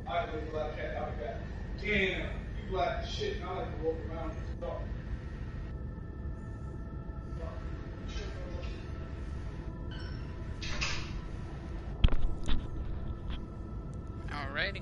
I like a black cat out back. Damn, you black as shit, and I like to walk around in the dark. Alrighty.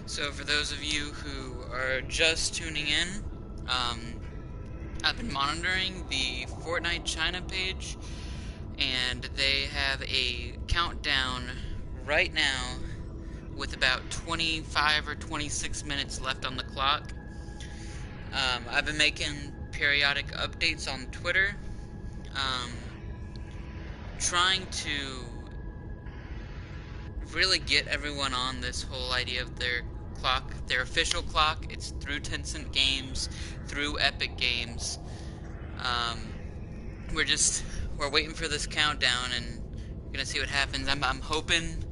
So for those of you who are just tuning in, I've been monitoring the Fortnite China page, and they have a countdown right now with about 25 or 26 minutes left on the clock. I've been making periodic updates on Twitter, trying to really get everyone on this whole idea of their clock, their official clock. It's through Tencent Games, through Epic Games. We're waiting for this countdown, and we're gonna see what happens. I'm hoping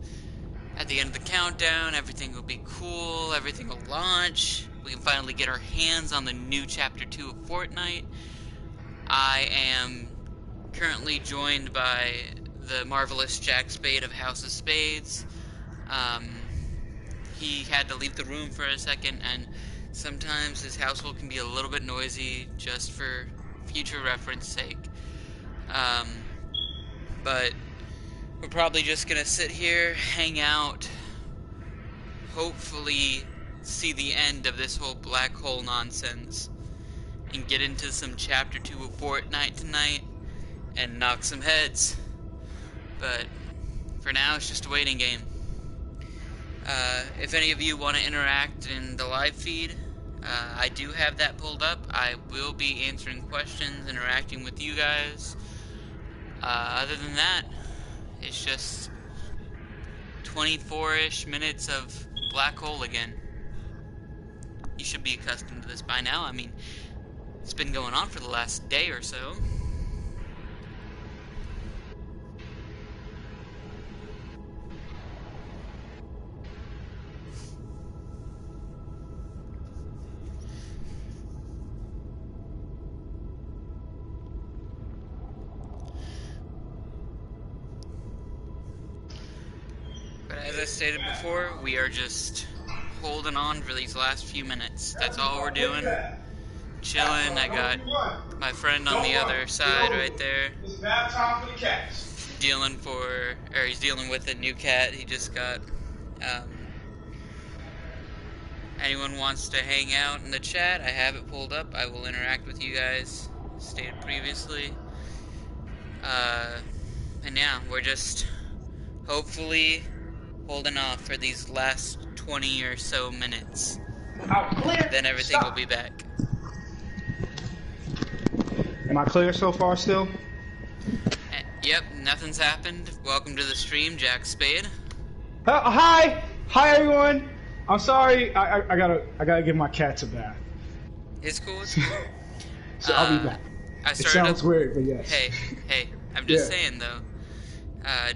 at the end of the countdown everything will be cool, everything will launch, we can finally get our hands on the new Chapter 2 of Fortnite. I am currently joined by the marvelous Jack Spade of House of Spades. He had to leave the room for a second, and sometimes his household can be a little bit noisy, just for future reference sake. But we're probably just gonna sit here, hang out, hopefully see the end of this whole black hole nonsense, and get into some Chapter 2 of Fortnite tonight, and knock some heads. But for now, it's just a waiting game. If any of you want to interact in the live feed, I do have that pulled up. I will be answering questions, interacting with you guys. Other than that, it's just 24-ish minutes of black hole again. You should be accustomed to this by now. I mean, it's been going on for the last day or so. But as I stated before, we are just holding on for these last few minutes. That's all we're doing. Chilling. I got my friend on the other side right there. It's bath time for the cats. He's dealing with a new cat he just got. Anyone wants to hang out in the chat, I have it pulled up. I will interact with you guys, stated previously. And yeah, we're just hopefully holding off for these last 20 or so minutes. Then everything will be back. Am I clear so far still? Yep, nothing's happened. Welcome to the stream, Jack Spade. Hi everyone. I'm sorry. I gotta give my cats a bath. It's cool. It's cool. So I'll be back. It sounds weird, but yes. Hey. I'm just saying though.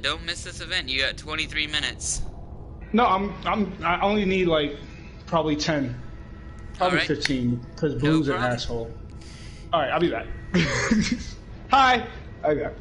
Don't miss this event. You got 23 minutes. No, I only need like probably 10, probably 15, because Blue's an asshole. All right, I'll be back. Hi. Okay.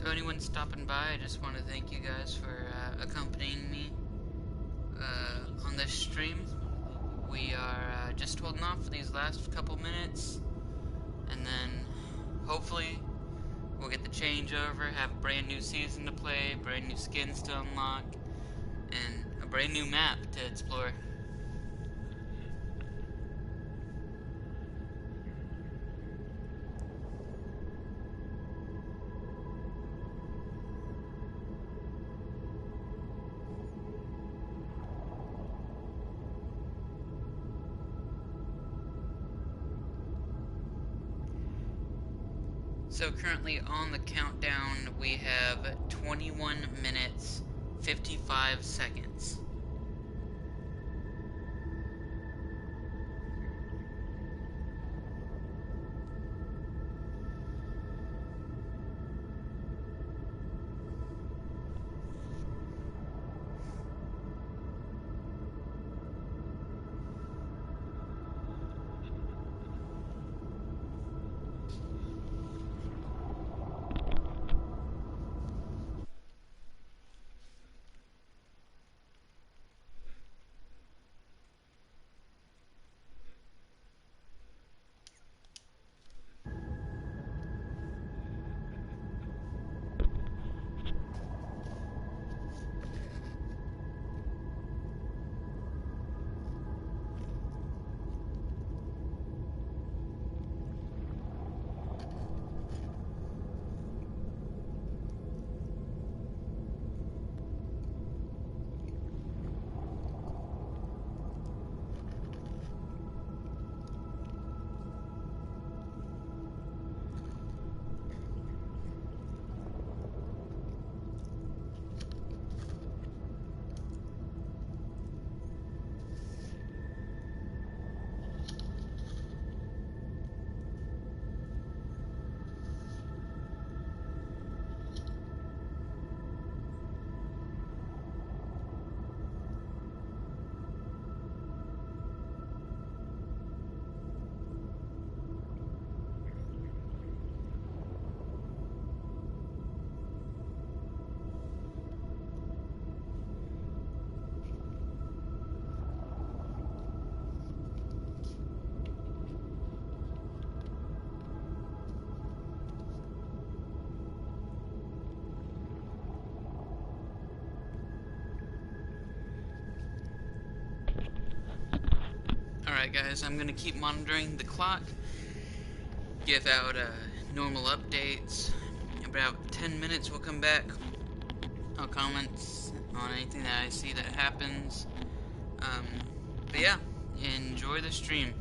So anyone stopping by, I just want to thank you guys for accompanying me on this stream. We are just holding off for these last couple minutes, and then hopefully we'll get the changeover, have a brand new season to play, brand new skins to unlock, and a brand new map to explore. So currently on the countdown, we have 21 minutes, 55 seconds. Alright guys, I'm going to keep monitoring the clock, give out normal updates. In about 10 minutes we'll come back. I'll comment on anything that I see that happens. But yeah, enjoy the stream.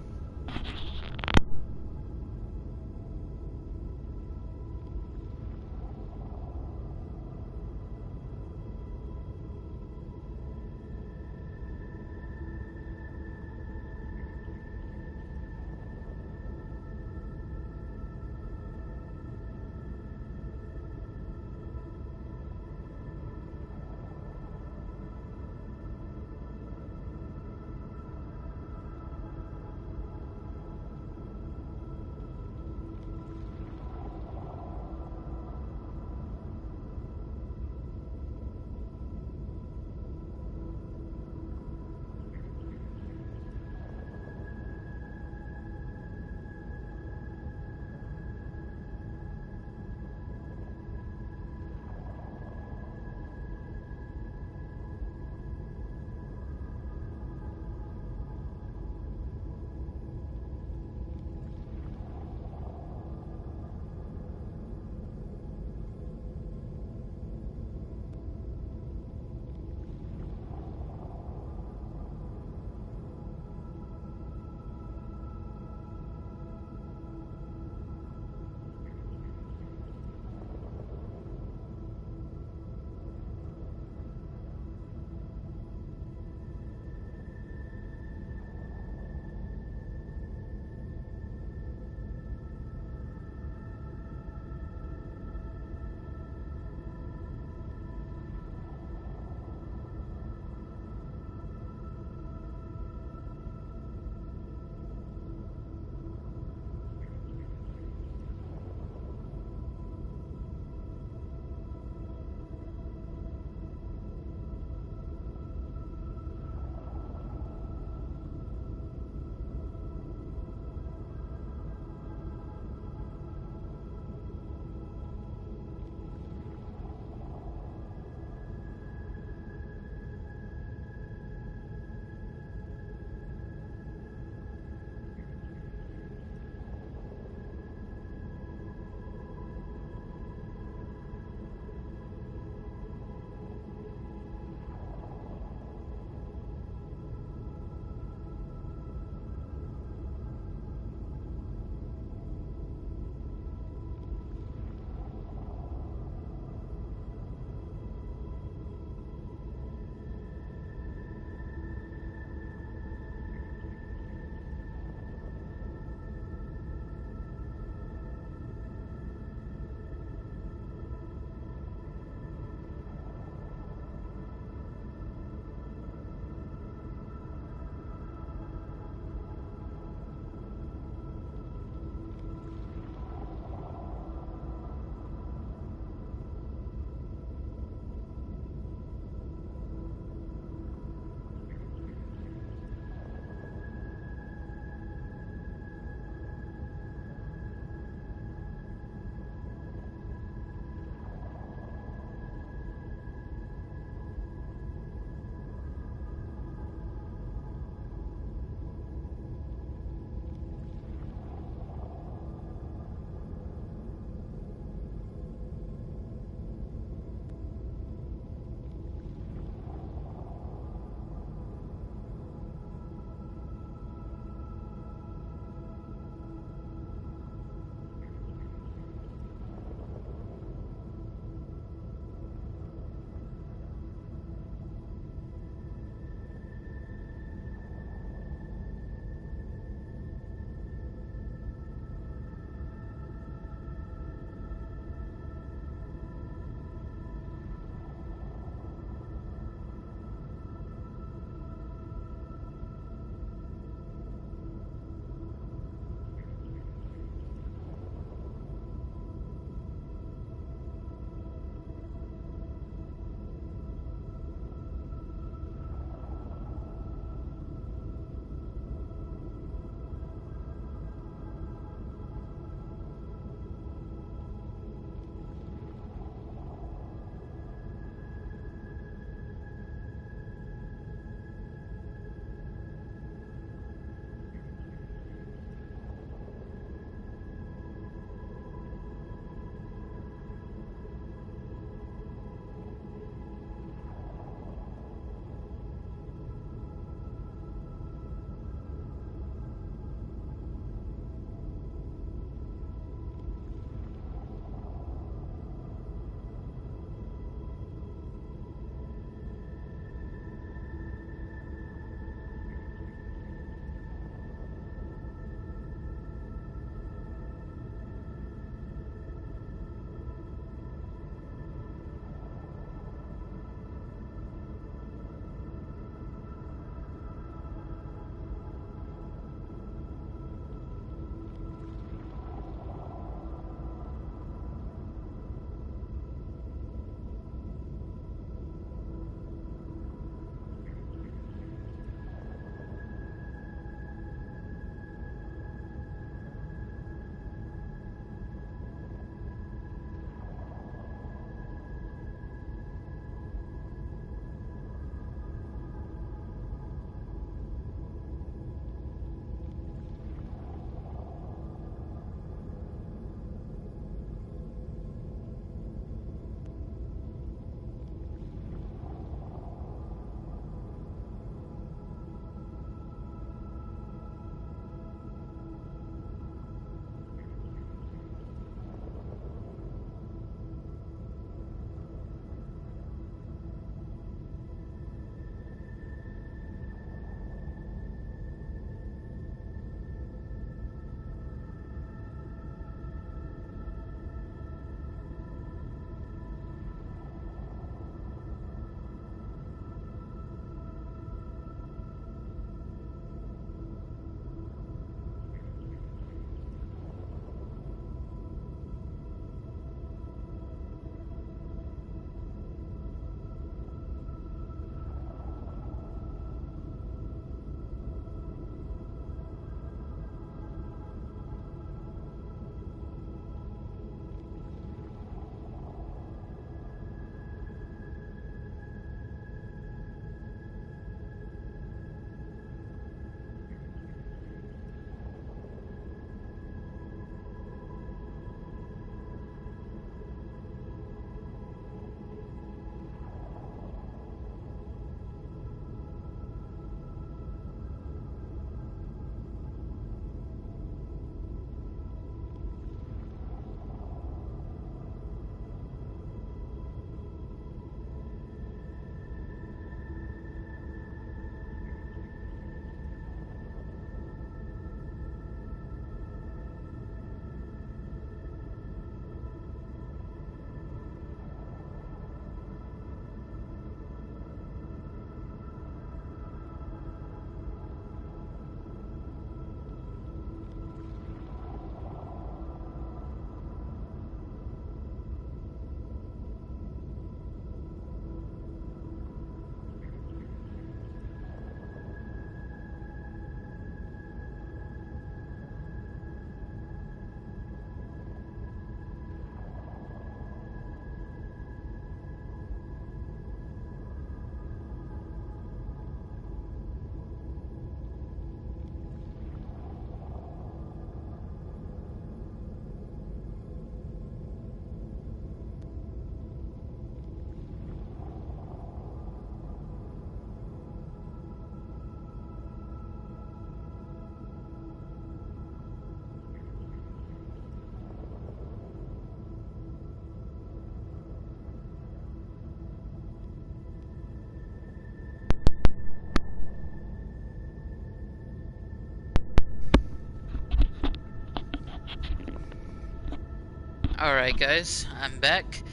Alright guys, I'm back.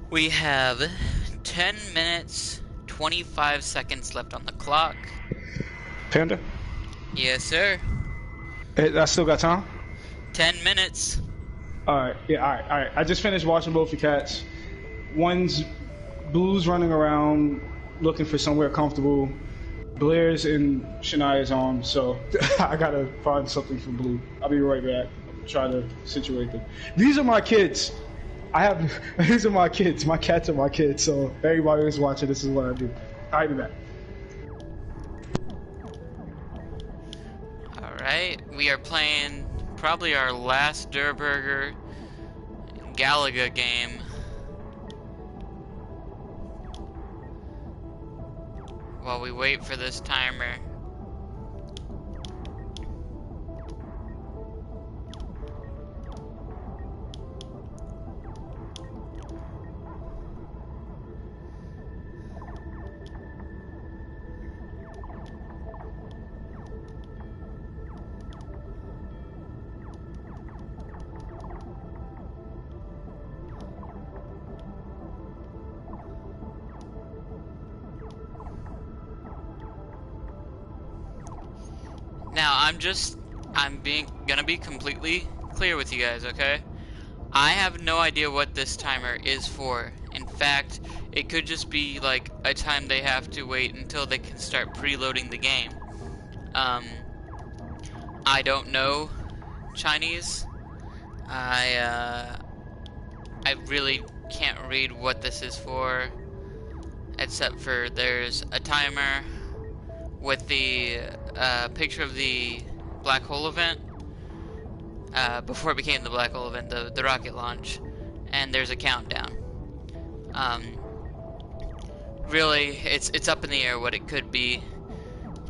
We have 10 minutes, 25 seconds left on the clock. Panda? Yes, sir. I still got time? 10 minutes. Alright, yeah, alright. I just finished watching both the cats. One's Blue's running around looking for somewhere comfortable. Blair's in Shania's arms, so I gotta find something for Blue. I'll be right back. I'll try to situate them. These are my kids. These are my kids. My cats are my kids, so everybody who's watching, this is what I do. I'll be back. Alright, we are playing probably our last Durburger Galaga game. While we wait for this timer. Now, I'm gonna be completely clear with you guys, okay? I have no idea what this timer is for. In fact, it could just be like a time they have to wait until they can start preloading the game. I don't know Chinese. I really can't read what this is for, except for there's a timer with the picture of the black hole event, before it became the black hole event, the rocket launch, and there's a countdown. Really, it's up in the air what it could be.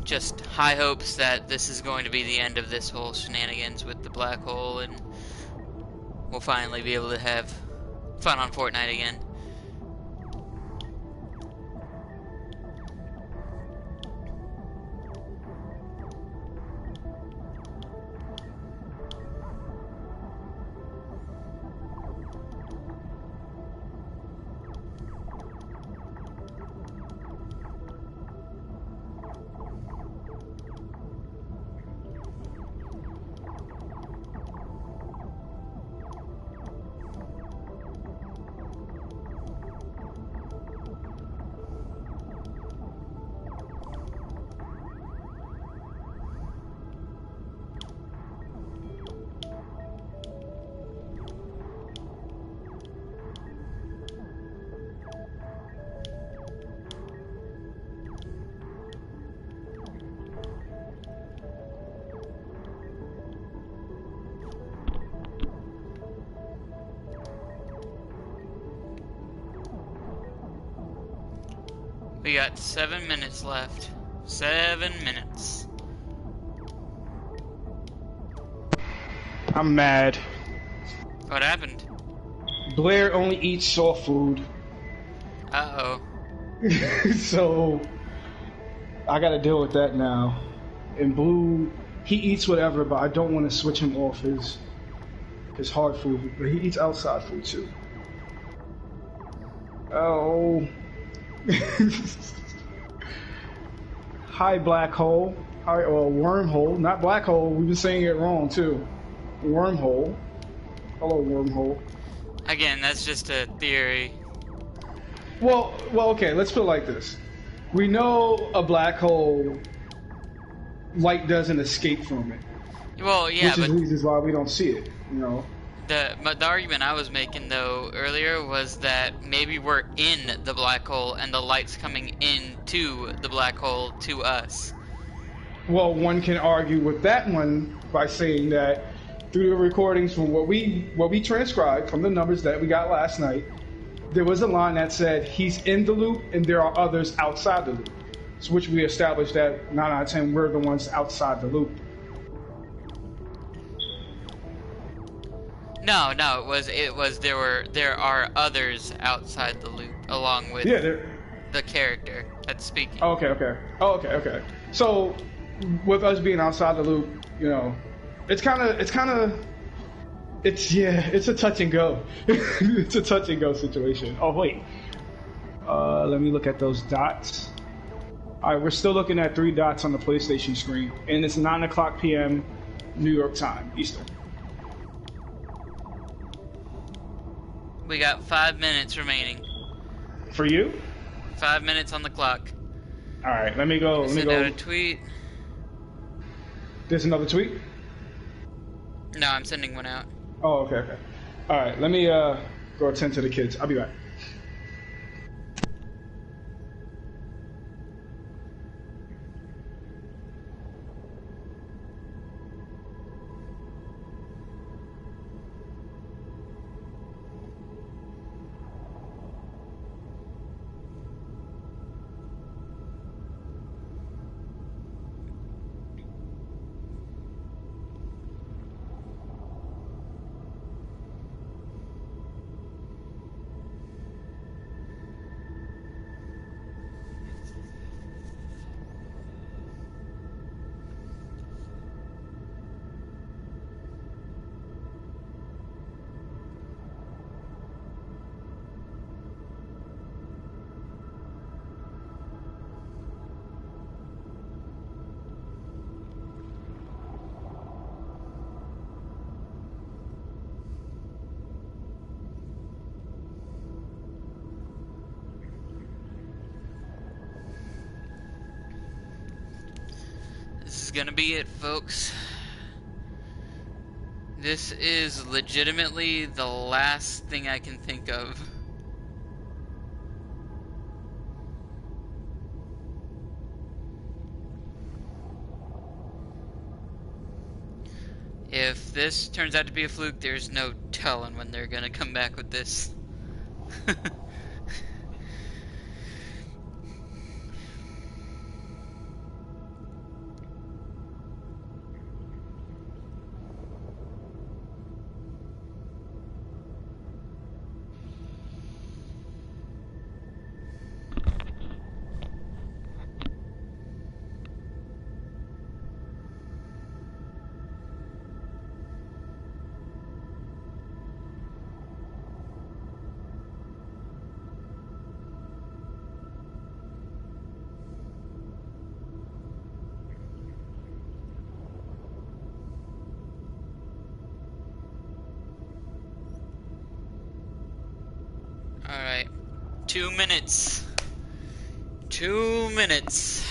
Just high hopes that this is going to be the end of this whole shenanigans with the black hole, and we'll finally be able to have fun on Fortnite again. We got 7 minutes left. 7 minutes. I'm mad. What happened? Blair only eats soft food. Uh-oh. So I gotta deal with that now. And Blue, he eats whatever, but I don't want to switch him off his hard food. But he eats outside food too. Oh. Hi, black hole. Hi, well, wormhole, not black hole. We've been saying it wrong too. Wormhole. Hello, wormhole. Again, that's just a theory. Well, okay. Let's put it like this. We know a black hole, light doesn't escape from it. Well, yeah, which is the reasons why we don't see it. You know. The argument I was making though earlier was that maybe we're in the black hole and the light's coming into the black hole to us. Well, one can argue with that one by saying that through the recordings from what we transcribed from the numbers that we got last night, there was a line that said he's in the loop and there are others outside the loop. So which we established that 9 out of 10 we're the ones outside the loop. No, it was there are others outside the loop along with the character that's speaking. Okay. So with us being outside the loop, you know, it's kind of It's a touch and go. It's a touch and go situation. Oh wait, let me look at those dots. All right, we're still looking at 3 dots on the PlayStation screen, and it's 9 o'clock p.m. New York time, Eastern. We got 5 minutes remaining. For you? 5 minutes on the clock. All right, let me go. Let me Send out go. a tweet. There's another tweet. No, I'm sending one out. Oh, okay, okay. All right, let me go attend to the kids. I'll be back. This is gonna be it, folks. This is legitimately the last thing I can think of. If this turns out to be a fluke, there's no telling when they're gonna come back with this. Alright. 2 minutes. 2 minutes.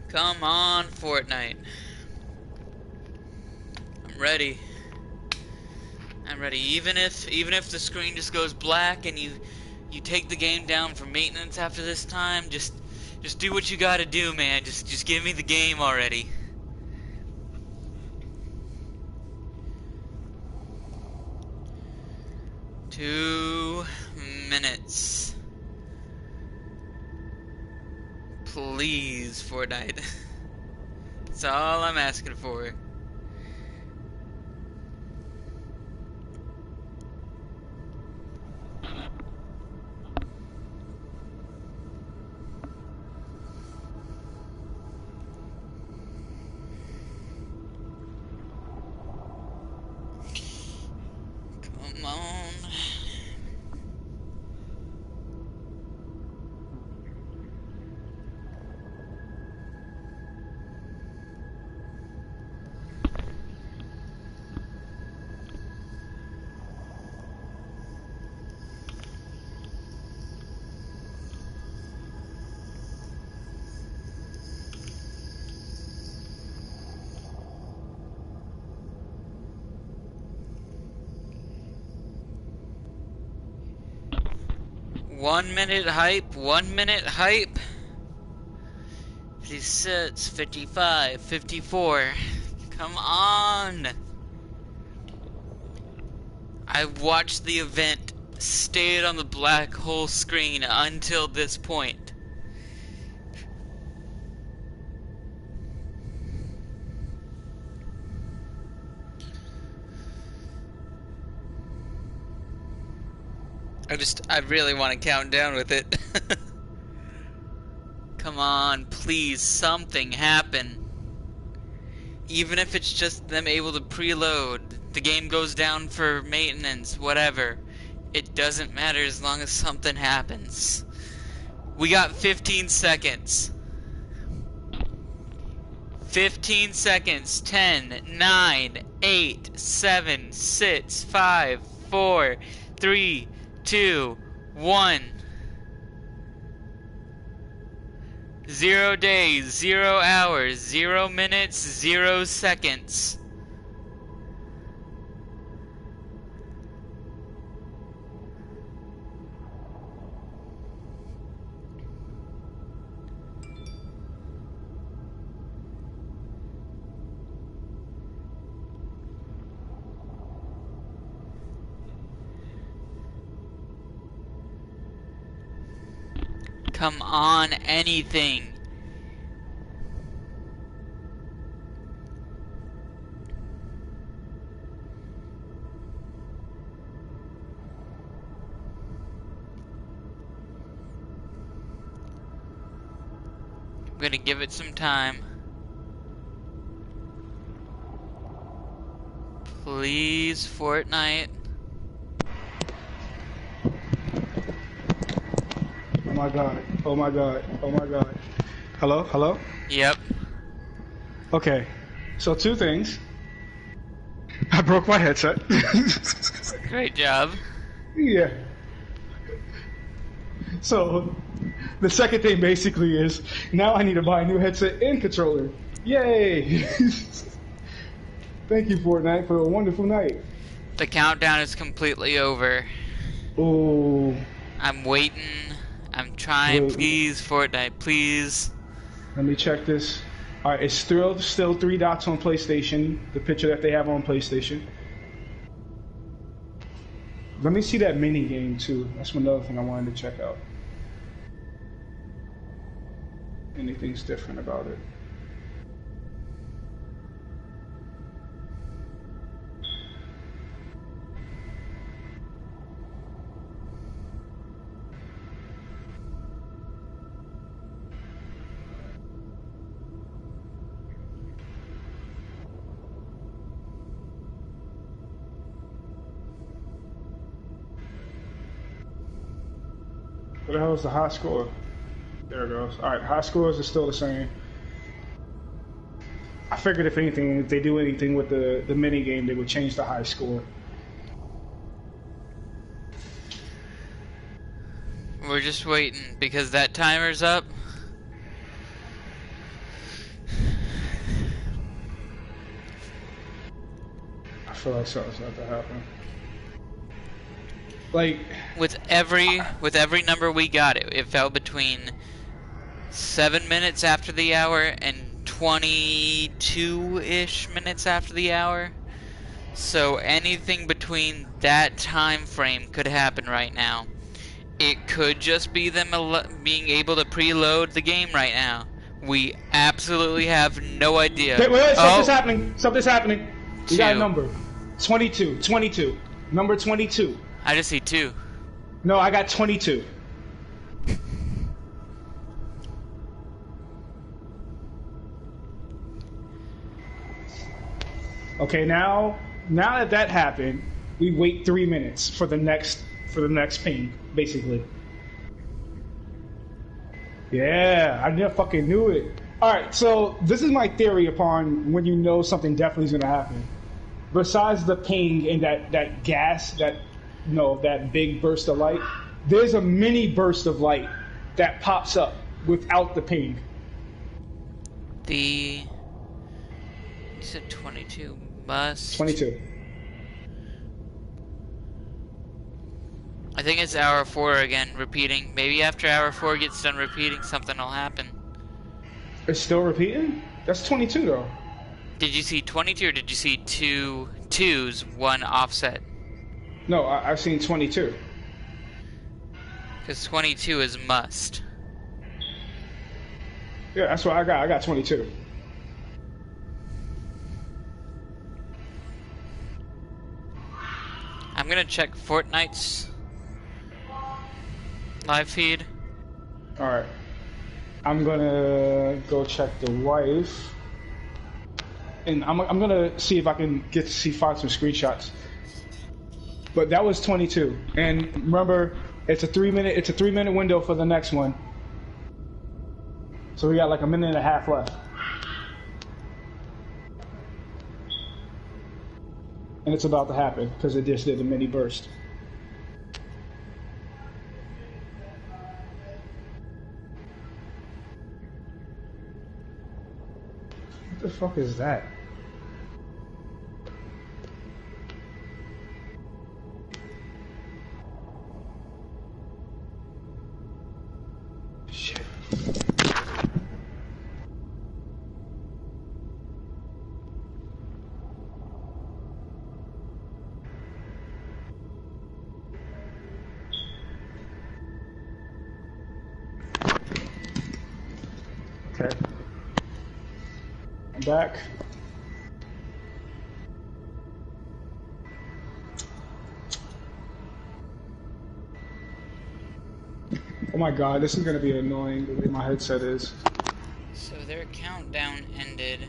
Come on, Fortnite. I'm ready. I'm ready. Even if the screen just goes black and you take the game down for maintenance after this time, just do what you gotta do, man. Just give me the game already. Two minutes. Please, Fortnite. That's all I'm asking for. Come on. One minute hype, 1 minute hype. 56, 55, 54. Come on. I watched the event, stayed on the black hole screen until this point. I really want to count down with it. Come on, please, something happen. Even if it's just them able to preload, the game goes down for maintenance, whatever. It doesn't matter as long as something happens. We got 15 seconds. 15 seconds. 10, 9, 8, 7, 6, 5, 4, 3, 2, 1. 0 days, 0 hours, 0 minutes, 0 seconds. Come on, anything. I'm gonna give it some time. Please, Fortnite. Oh my god. Oh my god. Oh my god. Hello? Hello? Yep. Okay. So 2 things. I broke my headset. Great job. Yeah. So the second thing basically is now I need to buy a new headset and controller. Yay! Thank you, Fortnite, for a wonderful night. The countdown is completely over. Oh. I'm waiting. I'm trying. Wait. Please, Fortnite, please. Let me check this. Alright, it's still 3 dots on PlayStation, the picture that they have on PlayStation. Let me see that mini game too. That's another thing I wanted to check out. Anything's different about it. What the hell is the high score? There it goes. Alright, high scores are still the same. I figured if anything, if they do anything with the mini game, they would change the high score. We're just waiting because that timer's up. I feel like something's about to happen. Like With every number we got, it fell between 7 minutes after the hour and 22-ish minutes after the hour. So anything between that time frame could happen right now. It could just be them being able to preload the game right now. We absolutely have no idea. wait, something's happening. Something's happening. We got a 2. number. 22. Number 22. I just see 2. No, I got 22. Okay, now that happened, we wait 3 minutes for the next ping, basically. Yeah, I just fucking knew it. All right, so this is my theory upon when you know something definitely is gonna happen. Besides the ping and that gas, that big burst of light, there's a mini burst of light that pops up without the ping. You said 22 must. 22. I think it's hour 4 again, repeating. Maybe after hour 4 gets done repeating, something will happen. It's still repeating? That's 22 though. Did you see 22 or did you see 2 twos, 1 offset? No, I've seen 22. Because 22 is must. Yeah, that's what I got. I got 22. I'm gonna check Fortnite's live feed. All right. I'm gonna go check the wife, and I'm gonna see if I can get to see find some screenshots. But that was 22, and remember, it's a 3-minute window for the next one. So we got like a minute and a half left, and it's about to happen because it just did a mini burst. What the fuck is that? Shit. Okay. I'm back. Oh my god, this is gonna be annoying the way my headset is. So their countdown ended,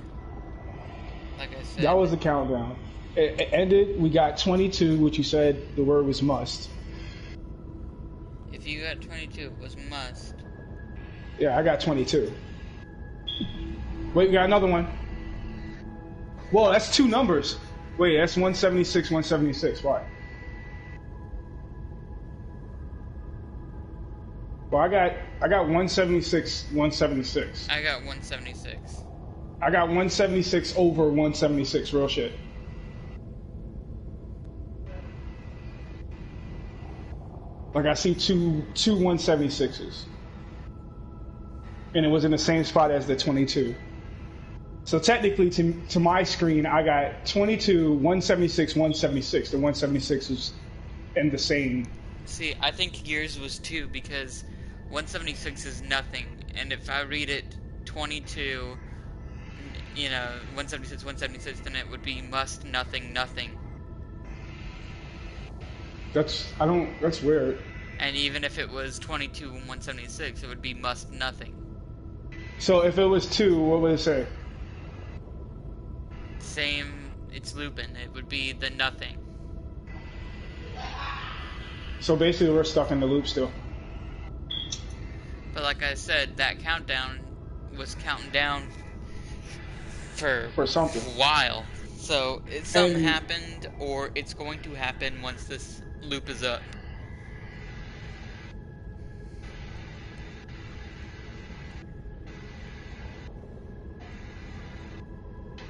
like I said. That was the countdown. It ended, we got 22, which you said the word was must. If you got 22, it was must. Yeah, I got 22. Wait, we got another one. Whoa, that's two numbers. Wait, that's 176, 176. Why? Well, I got 176, 176. I got 176. I got 176 over 176. Real shit. Like I see two 176s, and it was in the same spot as the 22. So technically, to my screen, I got 22, 176, 176. The 176 is in the same. See, I think yours was 2 because 176 is nothing, and if I read it 22, 176, 176, then it would be must nothing nothing. That's weird. And even if it was 22 and 176, it would be must nothing. So if it was 2, what would it say? Same, it's looping. It would be the nothing. So basically, we're stuck in the loop still. But like I said, that countdown was counting down for something. a while. So something happened, or it's going to happen once this loop is up.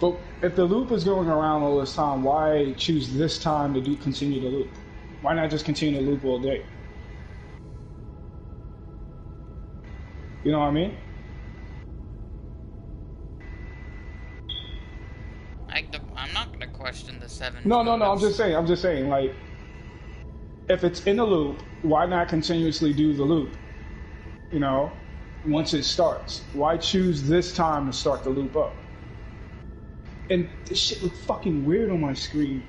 But if the loop is going around all this time, why choose this time to continue the loop? Why not just continue the loop all day? You know what I mean? I'm not gonna question the 7. No. I'm just saying. Like, if it's in a loop, why not continuously do the loop? You know, once it starts, why choose this time to start the loop up? And this shit looked fucking weird on my screen.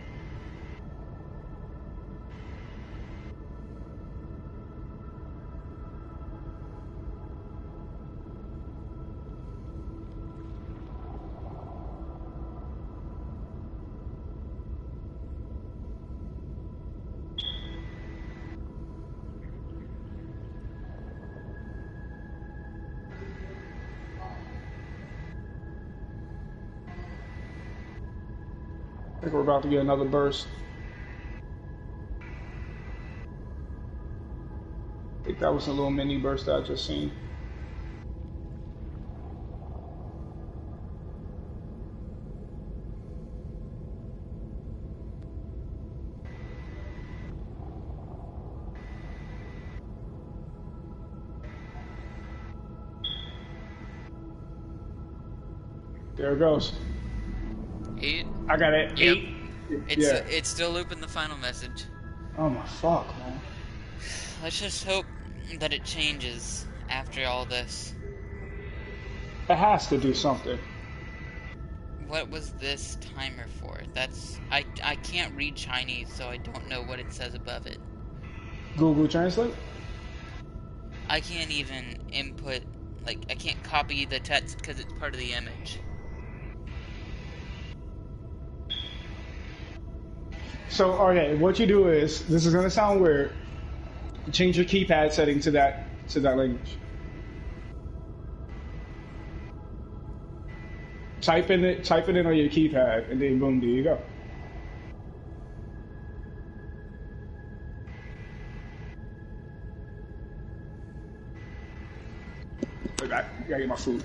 I think we're about to get another burst. I think that was a little mini burst that I just seen. There it goes. 8. I got it. Yep. 8. It's still looping the final message. Oh my fuck, man. Let's just hope that it changes after all this. It has to do something. What was this timer for? I can't read Chinese, so I don't know what it says above it. Google Translate? I can't even input, like, I can't copy the text because it's part of the image. So, okay, what you do is, this is gonna sound weird. Change your keypad setting to that language. Type it in on your keypad, and then boom, there you go. I gotta get my food.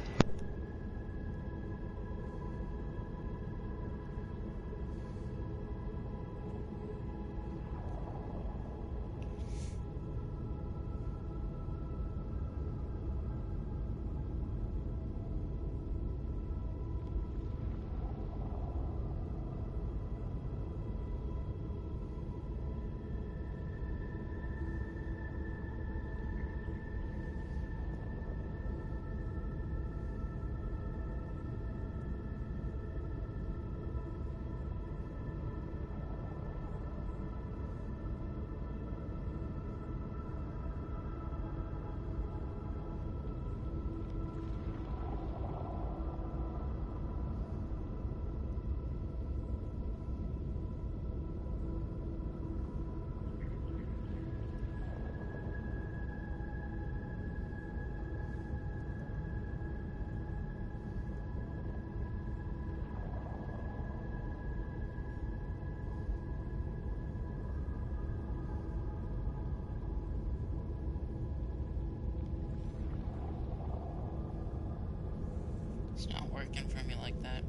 It's not working for me like that.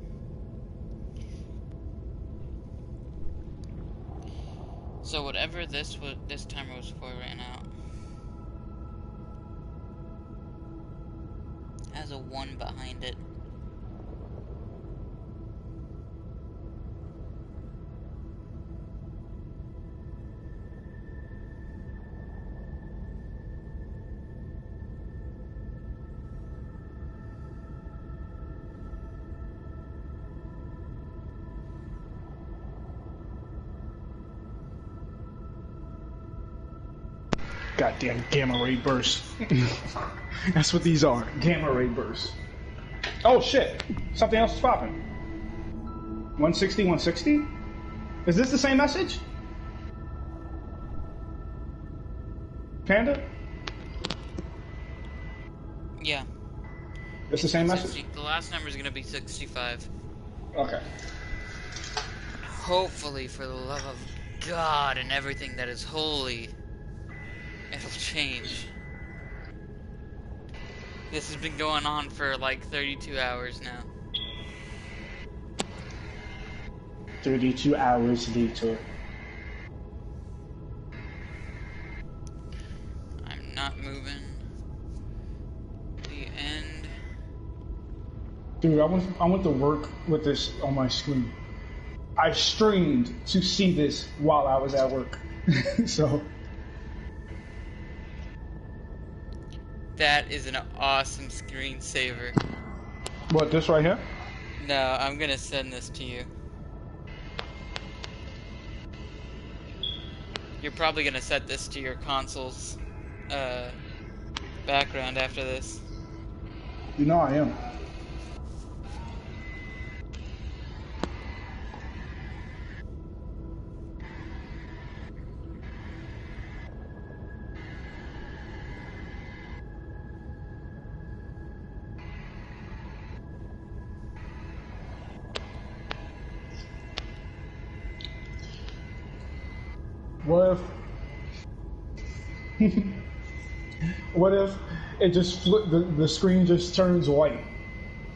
So whatever this timer was for ran out. Has a 1 behind it. Goddamn gamma ray bursts. That's what these are. Gamma ray bursts. Oh shit! Something else is popping. 160, 160? Is this the same message? Panda? Yeah. It's the same message? The last number is going to be 65. Okay. Hopefully, for the love of God and everything that is holy, it'll change. This has been going on for like 32 hours now. 32 hours later. I'm not moving. The end. Dude, I went to work with this on my screen. I streamed to see this while I was at work. So. That is an awesome screensaver. What, this right here? No, I'm gonna send this to you. You're probably gonna set this to your console's background after this. You know I am. What if what if it just the screen just turns white?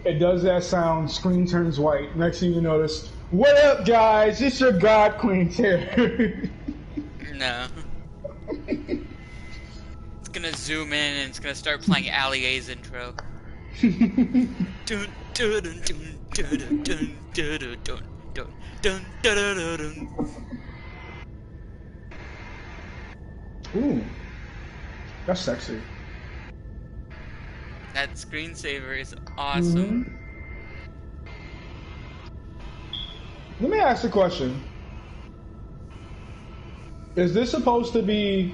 It does that sound, screen turns white. Next thing you notice, what up guys? It's your God Queen here. No. It's gonna zoom in and it's gonna start playing Ali A's intro. Dun, dun, dun, dun, dun, dun, dun, dun, dun, dun, dun, dun, dun. Ooh, that's sexy. That screensaver is awesome. Let me ask a question. Is this supposed to be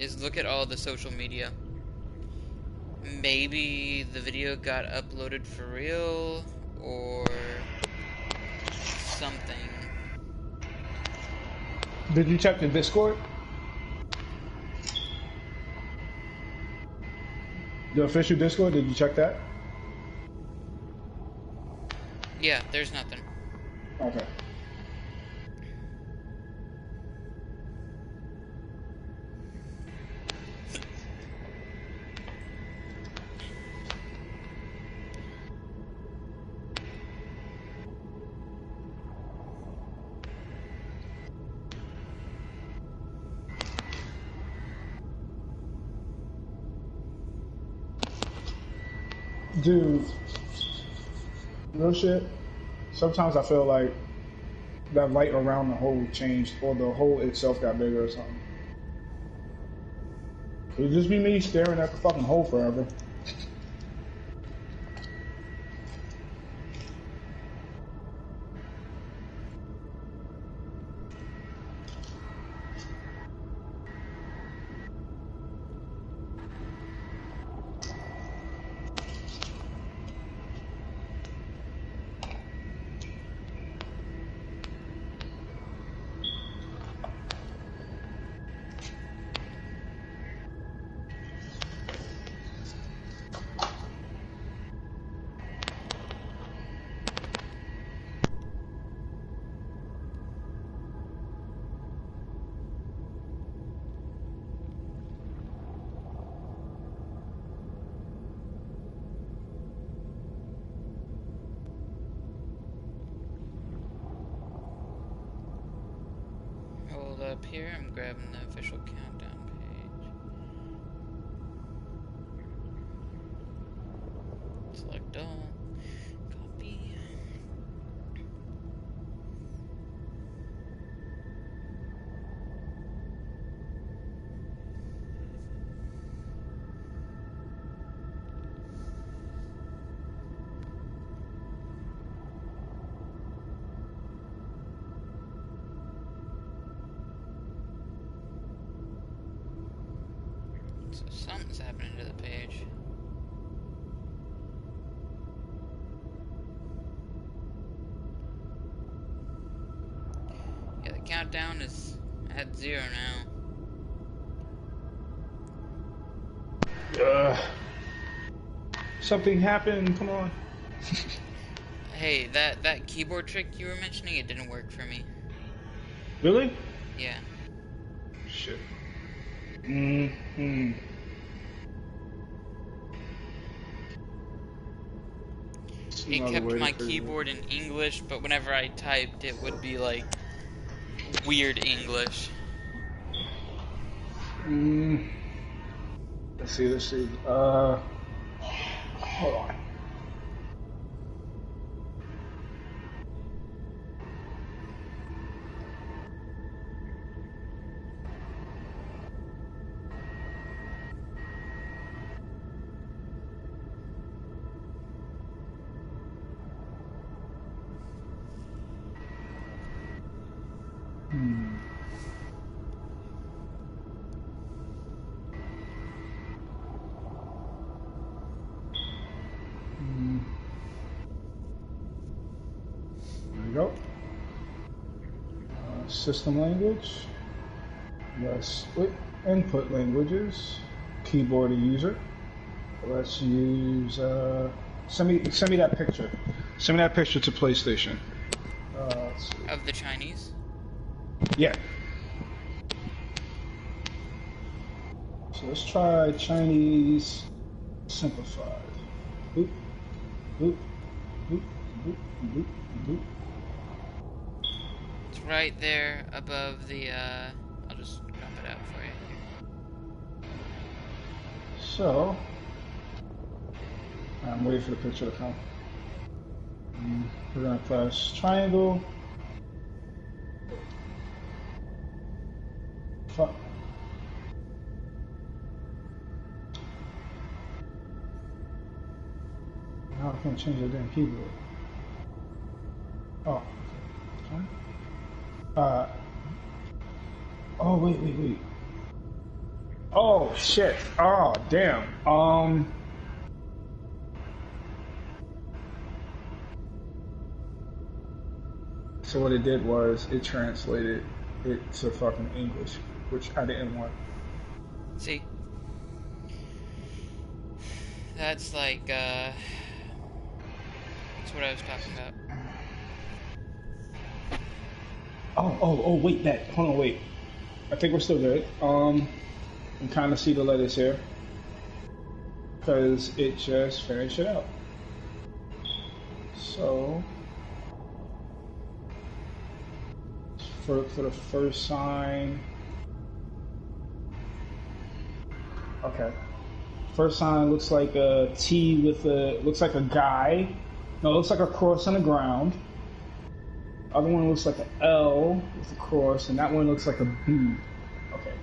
is look at all the social media. Maybe the video got uploaded for real, or something. Did you check the Discord? The official Discord, did you check that? Yeah, there's nothing. Okay. Dude, real shit. Sometimes I feel like that light around the hole changed, or the hole itself got bigger or something. Could it just be me staring at the fucking hole forever? Hold up here, I'm grabbing the official countdown page. Select all. Copy. So something's happening to the page. Yeah, the countdown is at 0 now. Something happened. Come on. Hey, that keyboard trick you were mentioning, it didn't work for me. Really? Yeah. Shit. Mm-hmm. It kept my keyboard in English, but whenever I typed, it would be like weird English. Let's see. Hold on. There we go. System language. Yes. Input languages. Keyboard user. Let's use. Send me that picture. Send me that picture to PlayStation. Of the Chinese? Yeah. So let's try Chinese simplified. Boop, boop, boop, boop, boop, boop. It's right there above the, I'll just crop it out for you. So, I'm waiting for the picture to come. We're gonna press triangle. Fuck. Now I can't change the damn keyboard. Oh. Okay. Oh, wait. Oh shit. Oh damn. So what it did was it translated it to fucking English, which I didn't want. See? That's like, that's what I was talking about. Oh, wait, that. Hold on, wait. I think we're still good. You can kind of see the letters here because it just finished it out. So for the first sign, okay. First sign looks like a T with a looks like a guy. No, it looks like a cross on the ground. Other one looks like an L with a cross, and that one looks like a B. Okay.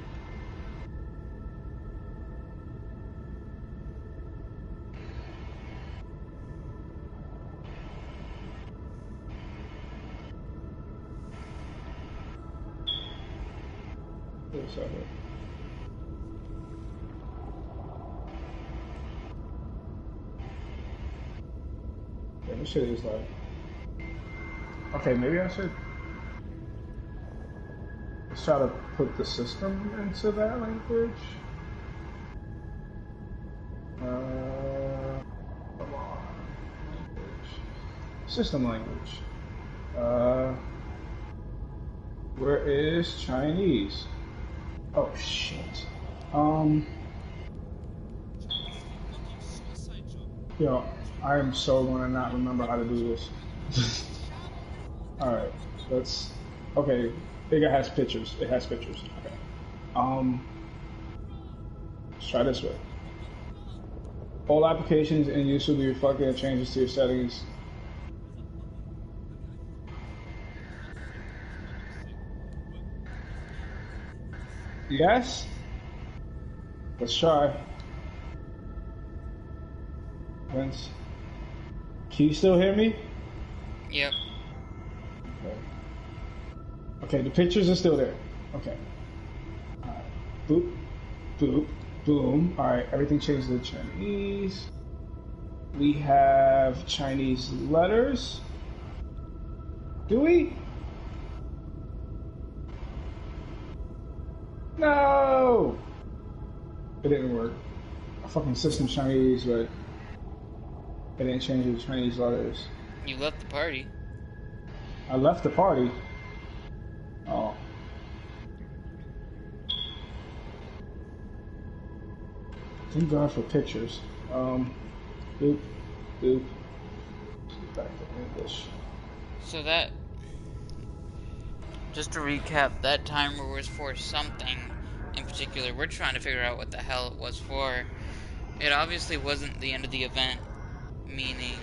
What's that here? Yeah, this shit is like. Okay, maybe I should. Let's try to put the system into that language. Come on. Language. System language. Where is Chinese? Oh shit. Yo, I am so gonna not remember how to do this. Alright, let's. Okay, Bigger has pictures. It has pictures. Okay. Let's try this way. All applications in use will be reflected in changes to your settings. Yes? Let's try. Vince. Can you still hear me? Yep. Okay. Okay, the pictures are still there. Okay. Alright. Boop, boop, boom. Alright, everything changed to Chinese. We have Chinese letters. Do we? No! It didn't work. A fucking system Chinese, but it didn't change the Chinese letters. You left the party. I left the party. Oh. Thank God for pictures. Boop, boop. Back to English. So that, just to recap, that timer was for something in particular. We're trying to figure out what the hell it was for. It obviously wasn't the end of the event, meaning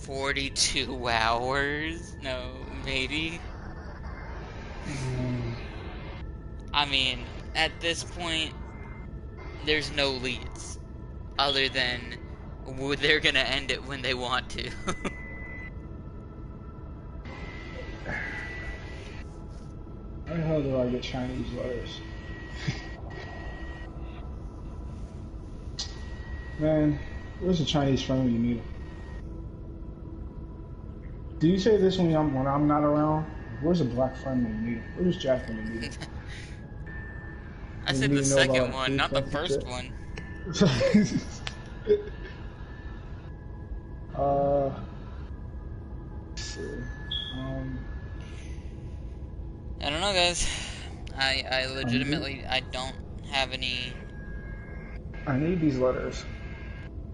42 hours? No, maybe? I mean, at this point, there's no leads. Other than, they're gonna end it when they want to. How the hell do I get Chinese letters? Man, where's the Chinese friend when you need him? Do you say this when I'm not around? Where's a black friend when you need him? Where's Jack when you need him? I said the second one, not the first one. Let's see. I don't know, guys. I legitimately, I don't have any. I need these letters.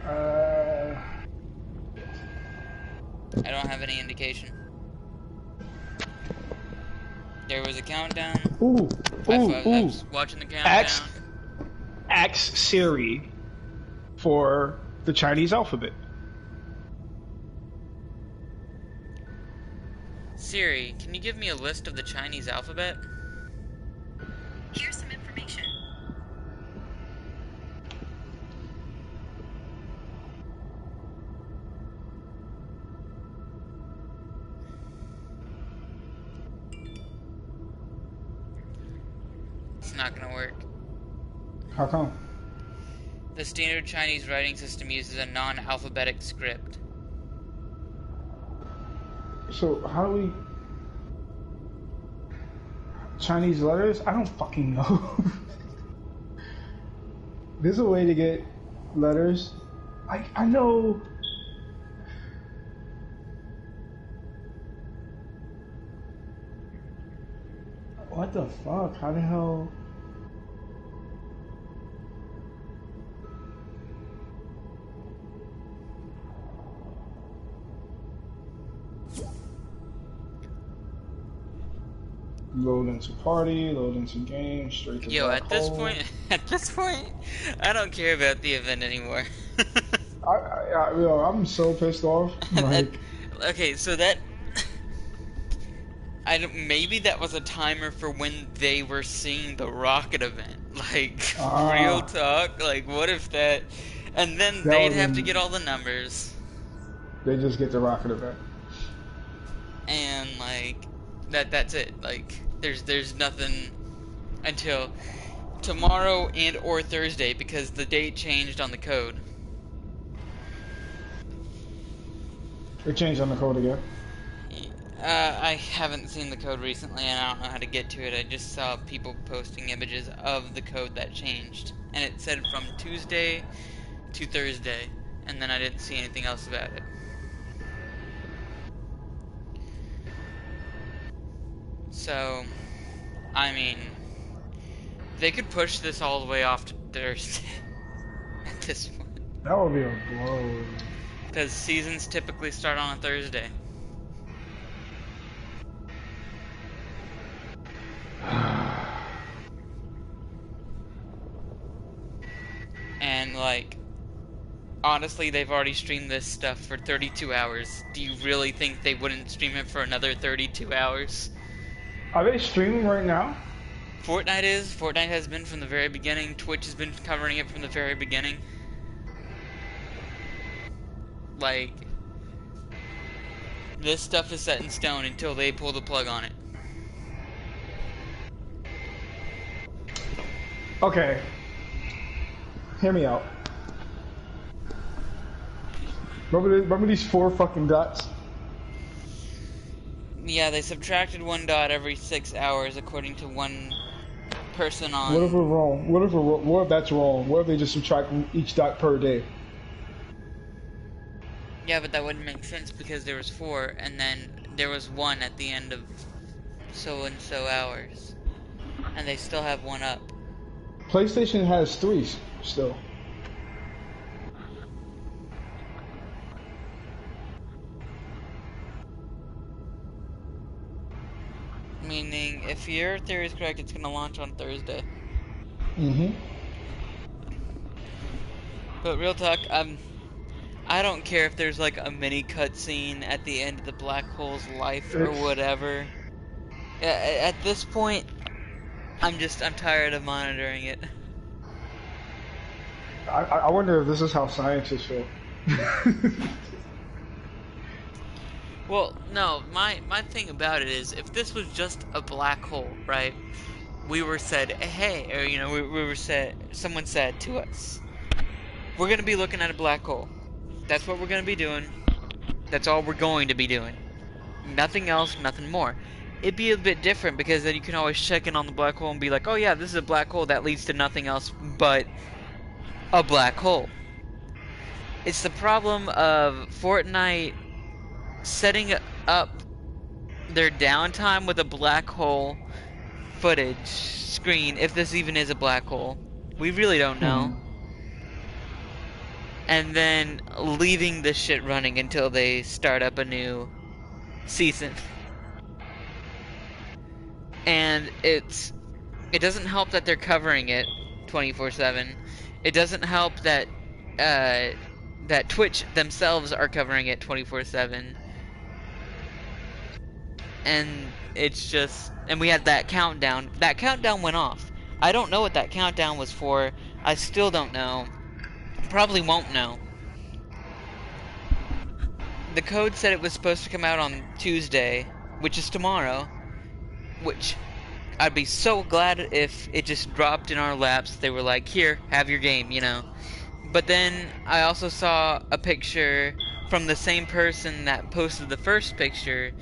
I don't have any indication. There was a countdown. I was watching the countdown. Ask Siri for the Chinese alphabet. Siri, can you give me a list of the Chinese alphabet? Here's some information. it's not gonna work. How come? The standard Chinese writing system uses a non-alphabetic script. So how do we Chinese letters? I don't fucking know. There's a way to get letters. I know. What the fuck? How the hell? Load into party, load into game, straight to Yo, black at this hole. point, I don't care about the event anymore. Yo, I'm so pissed off. Like, okay, so that maybe that was a timer for when they were seeing the rocket event. Like, real talk. Like, what if that? And then they'd have to get all the numbers. They just get the rocket event. And like, that's it. Like, there's nothing until tomorrow and or Thursday because the date changed on the code. It changed on the code again. I haven't seen the code recently and I don't know how to get to it. I just saw people posting images of the code that changed. And it said from Tuesday to Thursday. And then I didn't see anything else about it. So, I mean, they could push this all the way off to Thursday at this point. That would be a blow. Because seasons typically start on a Thursday. And like, honestly, they've already streamed this stuff for 32 hours. Do you really think they wouldn't stream it for another 32 hours? Are they streaming right now? Fortnite is. Fortnite has been from the very beginning. Twitch has been covering it from the very beginning. Like, this stuff is set in stone until they pull the plug on it. Okay. Hear me out. Remember these 4 fucking dots? Yeah, they subtracted 1 dot every 6 hours according to one person on... What if we're wrong? What if that's wrong? What if they just subtract each dot per day? Yeah, but that wouldn't make sense because there was 4 and then there was 1 at the end of so and so hours. And they still have 1 up. PlayStation has 3 still. Meaning, if your theory is correct, it's gonna launch on Thursday. Mm-hmm. But real talk, I don't care if there's like a mini cutscene at the end of the black hole's life or whatever. At this point, I'm tired of monitoring it. I wonder if this is how scientists feel. Well, no, my thing about it is, if this was just a black hole, right? We were said, hey, or you know, we were said, someone said to us, we're gonna be looking at a black hole. That's what we're gonna be doing. That's all we're going to be doing. Nothing else, nothing more. It'd be a bit different because then you can always check in on the black hole and be like, oh yeah, this is a black hole that leads to nothing else but a black hole. It's the problem of Fortnite setting up their downtime with a black hole footage screen, if this even is a black hole. We really don't know. And then leaving this shit running until they start up a new season. And it doesn't help that they're covering it 24/7. It doesn't help that that Twitch themselves are covering it 24/7. And it's just, and we had that countdown. That countdown went off. I don't know what that countdown was for. I still don't know. Probably won't know. The code said it was supposed to come out on Tuesday, which is tomorrow, which I'd be so glad if it just dropped in our laps. They were like, here, have your game, you know. But then I also saw a picture from the same person that posted the first picture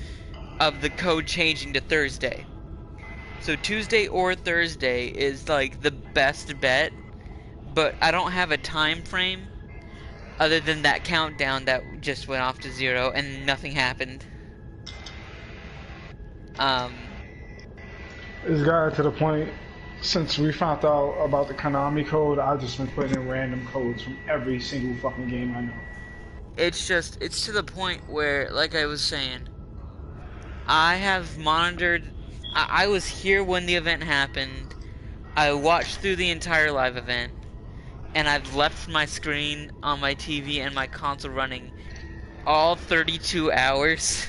of the code changing to Thursday. So Tuesday or Thursday is like the best bet, but I don't have a time frame other than that countdown that just went off to 0 and nothing happened. It's gotten to the point since we found out about the Konami code. I've just been putting in random codes from every single fucking game I know. It's to the point where, like I was saying, I have monitored. I was here when the event happened. I watched through the entire live event, and I've left my screen on my TV and my console running all 32 hours.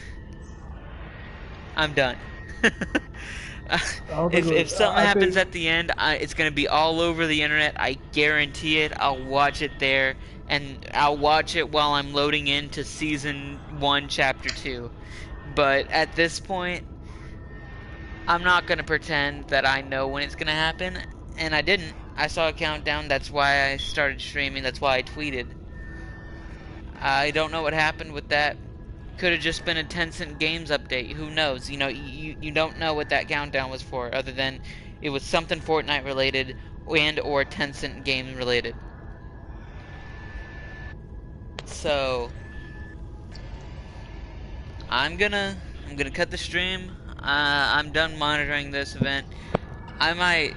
I'm done. If something happens at the end, it's gonna be all over the internet. I guarantee it. I'll watch it there, and I'll watch it while I'm loading into Season 1, Chapter 2. But at this point, I'm not gonna pretend that I know when it's gonna happen, and I didn't. I saw a countdown, that's why I started streaming, that's why I tweeted. I don't know what happened with that. Could have just been a Tencent Games update, who knows? You know, you don't know what that countdown was for, other than it was something Fortnite related and or Tencent Games related. So I'm gonna cut the stream. I'm done monitoring this event. I might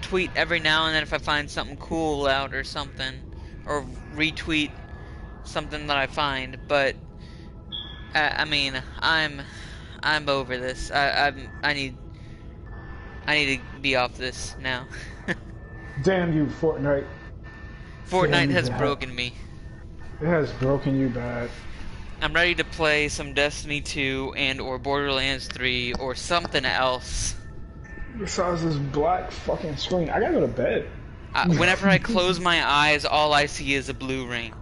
tweet every now and then if I find something cool out or something, or retweet something that I find. But I mean, I'm over this. I need to be off this now. Damn you, Fortnite. Fortnite has broken me. It has broken you bad. I'm ready to play some Destiny 2 and or Borderlands 3 or something else. Besides this black fucking screen, I gotta go to bed. Whenever I close my eyes, all I see is a blue ring.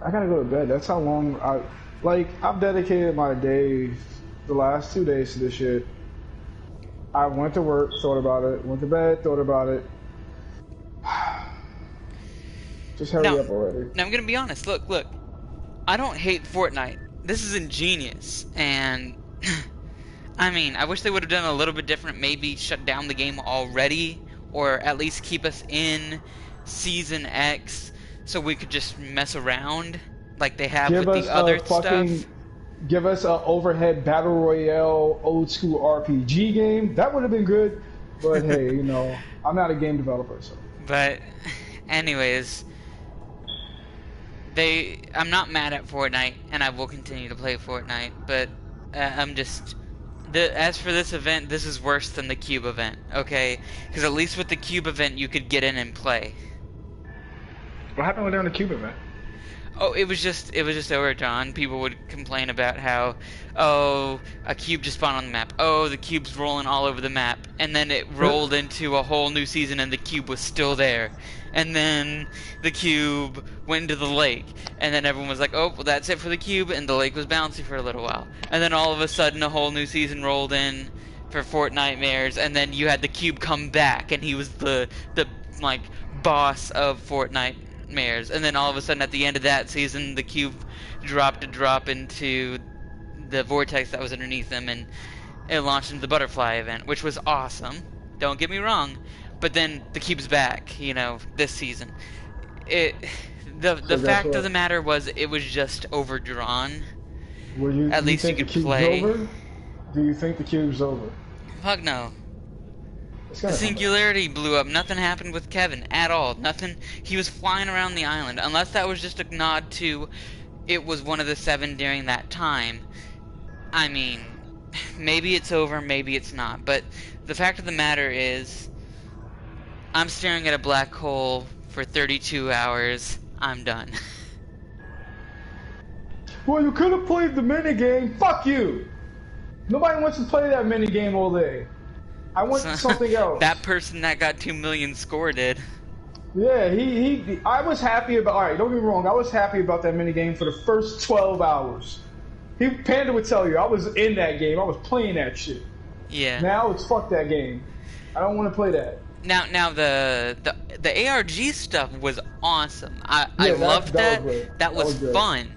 I gotta go to bed. That's how long I've dedicated my days, the last 2 days to this shit. I went to work, thought about it, went to bed, thought about it. Just hurry up already. Now I'm gonna be honest, look. I don't hate Fortnite. This is ingenious, and I mean, I wish they would have done a little bit different, maybe shut down the game already, or at least keep us in Season X so we could just mess around like they have with the other stuff. Give us an overhead battle royale old school RPG game. That would have been good, but hey, you know, I'm not a game developer, so. But anyways, I'm not mad at Fortnite, and I will continue to play Fortnite, but I'm just... as for this event, this is worse than the Cube event, okay? Because at least with the Cube event, you could get in and play. What happened with the Cube event? Oh, it was just overdrawn. People would complain about how, oh, a cube just spawned on the map. Oh, the cube's rolling all over the map. And then it rolled into a whole new season and the cube was still there. And then the cube went into the lake. And then everyone was like, oh, well, that's it for the cube. And the lake was bouncy for a little while. And then all of a sudden a whole new season rolled in for Fortnitemares. And then you had the cube come back and he was the like, boss of Fortnite. And then all of a sudden at the end of that season the cube dropped a drop into the vortex that was underneath them and it launched into the butterfly event, which was awesome, don't get me wrong, but then the cube's back, you know, this season. The fact of the matter was it was just overdrawn. At least you could play. Do you think the cube's over? Fuck no. The singularity blew up. Nothing happened with Kevin at all. Nothing. He was flying around the island. Unless that was just a nod to it was one of the 7 during that time. I mean, maybe it's over, maybe it's not. But the fact of the matter is, I'm staring at a black hole for 32 hours. I'm done. Well, you could have played the minigame. Fuck you! Nobody wants to play that minigame all day. I want something else. That person that got 2 million score did. Yeah, I was happy about... Alright, don't get me wrong. I was happy about that minigame for the first 12 hours. Panda would tell you, I was in that game. I was playing that shit. Yeah. Now it's fuck that game. I don't want to play that. Now the ARG stuff was awesome. I Yeah, loved that was that. good. That That was was good. fun.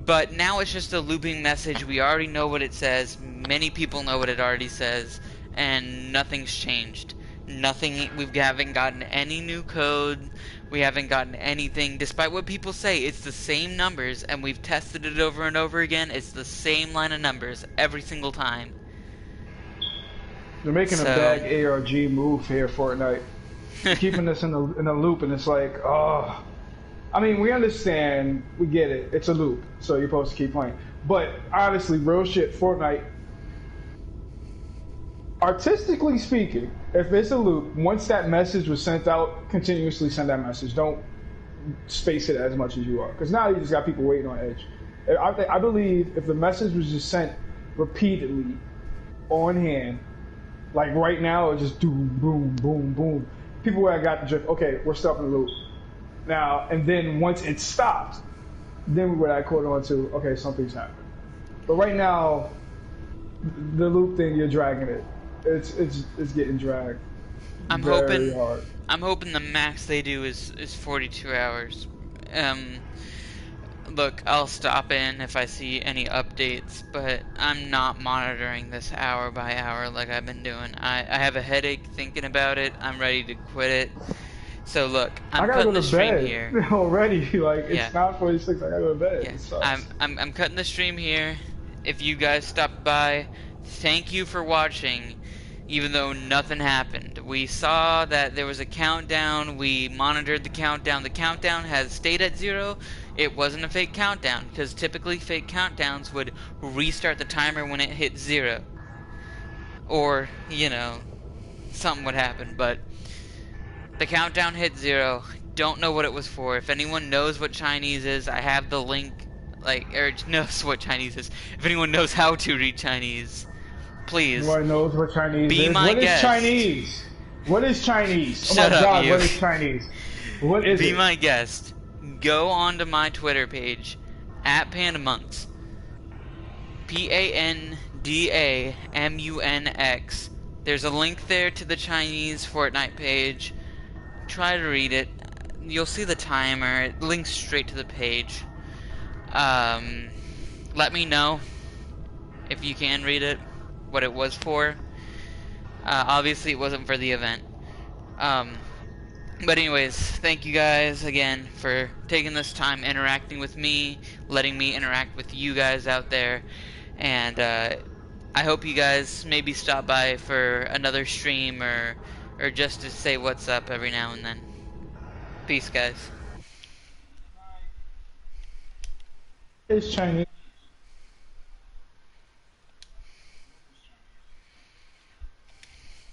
But now it's just a looping message. We already know what it says. Many people know what it already says, and nothing's changed. Nothing. We haven't gotten any new code. We haven't gotten anything. Despite what people say, it's the same numbers, and we've tested it over and over again. It's the same line of numbers every single time. They're making a So. bad ARG move here, Fortnite. They're keeping us in a loop, and it's like, oh. I mean, we understand, we get it. It's a loop, so you're supposed to keep playing. But honestly, real shit, Fortnite. Artistically speaking, if it's a loop, once that message was sent out, continuously send that message. Don't space it as much as you are, because now you just got people waiting on edge. I believe if the message was just sent repeatedly on hand, like right now, it's just boom, boom, boom, boom. People would have got the drift. Okay, we're stopping the loop now, and then once it stopped, then we would have caught on to okay, something's happened. But right now, the loop thing, you're dragging it. It's getting dragged. I'm Very hoping. hard. I'm hoping the max they do is 42 hours. Look, I'll stop in if I see any updates, but I'm not monitoring this hour by hour like I've been doing. I have a headache thinking about it. I'm ready to quit it. So look, I I'm gotta cutting go the to stream bed here. already. Like Yeah. it's 9:46. I gotta go to bed. Yeah, It sucks. I'm cutting the stream here. If you guys stopped by, thank you for watching. Even though nothing happened, we saw that there was a countdown. We monitored the countdown. The countdown has stayed at 0. It wasn't a fake countdown because typically fake countdowns would restart the timer when it hit 0, or something would happen. But the countdown hit 0. Don't know what it was for. If anyone knows what Chinese is, I have the link, or knows what Chinese is. If anyone knows how to read Chinese, please Nobody knows what Chinese be is. my What is guest. Chinese? What is Chinese? Oh Shut my up, god, you. what is Chinese? What is Be it? my guest. Go onto my Twitter page, at PandamunX. PandamunX. There's a link there to the Chinese Fortnite page. Try to read it. You'll see the timer. It links straight to the page. Let me know if you can read it, what it was for. Obviously, it wasn't for the event. But anyways, thank you guys again for taking this time interacting with me, letting me interact with you guys out there, and I hope you guys maybe stop by for another stream or just to say what's up every now and then. Peace, guys. It's Chinese.